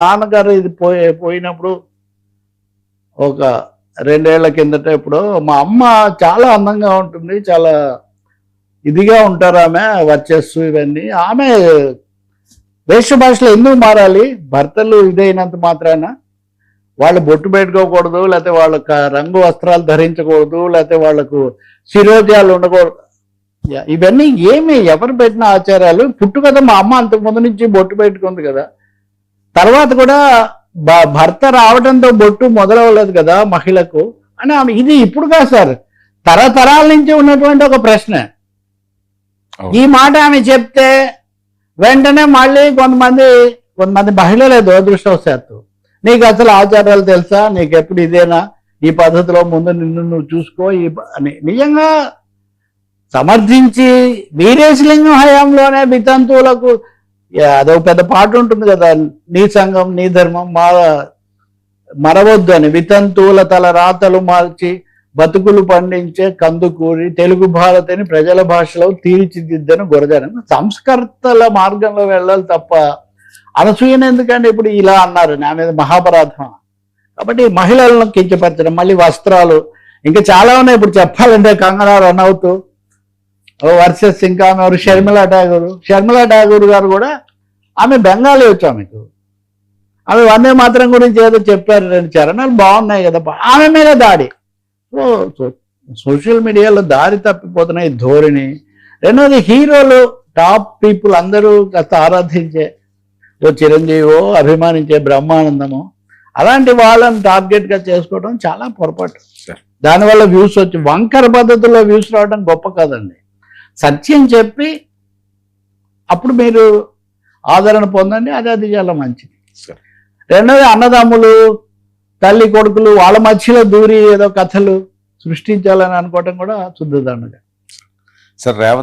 నాన్నగారు ఇది పోయినప్పుడు ఒక 2 ఏళ్ల కిందట ఇప్పుడు మా అమ్మ చాలా అందంగా ఉంటుంది. చాలా ఇదిగా ఉంటారు ఆమె. వర్చస్సు ఇవన్నీ. ఆమె వేష భాషలో ఎందుకు మారాలి? భర్తలు ఇదైనంత మాత్రాన వాళ్ళు బొట్టు పెట్టుకోకూడదు, లేకపోతే వాళ్ళ రంగు వస్త్రాలు ధరించకూడదు, లేకపోతే వాళ్ళకు శిరోజాలు ఉండకూడదు. ఇవన్నీ ఏమి ఎవరు పెట్టిన ఆచారాలు? పుట్టుకథ మా అమ్మ అంతకు ముందు నుంచి బొట్టు పెట్టుకుంది కదా. తర్వాత కూడా భర్త రావడంతో బొట్టు మొదలవ్వలేదు కదా మహిళకు అని ఆమె. ఇది ఇప్పుడు కాదు సార్, తరతరాల నుంచి ఉన్నటువంటి ఒక ప్రశ్న. ఈ మాట ఆమె చెప్తే వెంటనే మళ్ళీ కొంతమంది మహిళలే దురదృష్టవశాత్తు, నీకు అసలు ఆచారాలు తెలుసా, నీకు ఎప్పుడు ఇదేనా, ఈ పద్ధతిలో ముందు నిన్ను నువ్వు చూసుకో అని నిజంగా సమర్థించి వీరేశలింగం హయాంలోనే వితంతువులకు అదొక పెద్ద పాట ఉంటుంది కదా, నీ సంఘం నీ ధర్మం మరవద్దు అని. వితంతువుల తల రాతలు మార్చి బతుకులు పండించే కందుకూరి తెలుగు భారతిని ప్రజల భాషలో తీర్చిదిద్దని గురజానం. సంస్కర్తల మార్గంలో వెళ్ళాలి తప్ప అనసూయను ఎందుకంటే ఇప్పుడు ఇలా అన్నారు నా మీద మహాపరాధం. కాబట్టి మహిళలను కించపరచడం, మళ్ళీ వస్త్రాలు, ఇంకా చాలా ఉన్నాయి ఇప్పుడు చెప్పాలంటే. కంగనా రనౌత్ వర్సెస్ ఇంకా ఆమె షర్మిలా ఠాగూర్ గారు కూడా, ఆమె బెంగాలీ వచ్చు ఆమెకు. ఆమె వందే మాత్రం గురించి ఏదో చెప్పారు, 2 చరణాలు బాగున్నాయి కదా, ఆమె మీద దాడి. సోషల్ మీడియాలో దారి తప్పిపోతున్నాయి ధోరణి. రెండోది హీరోలు, టాప్ పీపుల్ అందరూ కాస్త ఆరాధించే చిరంజీవో అభిమానించే బ్రహ్మానందము, అలాంటి వాళ్ళని టార్గెట్గా చేసుకోవడం చాలా పొరపాటు. దానివల్ల వ్యూస్ వచ్చి వంకర పద్ధతుల్లో వ్యూస్ రావడం గొప్ప కాదండి. సత్యం చెప్పి అప్పుడు మీరు ఆదరణ పొందండి, అది చాలా మంచిది. రెండోది అన్నదమ్ములు, తల్లి కొడుకులు వాళ్ళ మధ్యలో దూరి ఏదో కథలు సృష్టించాలని అనుకోవటం కూడా శుద్ధ దండగా. సార్ రేవంత్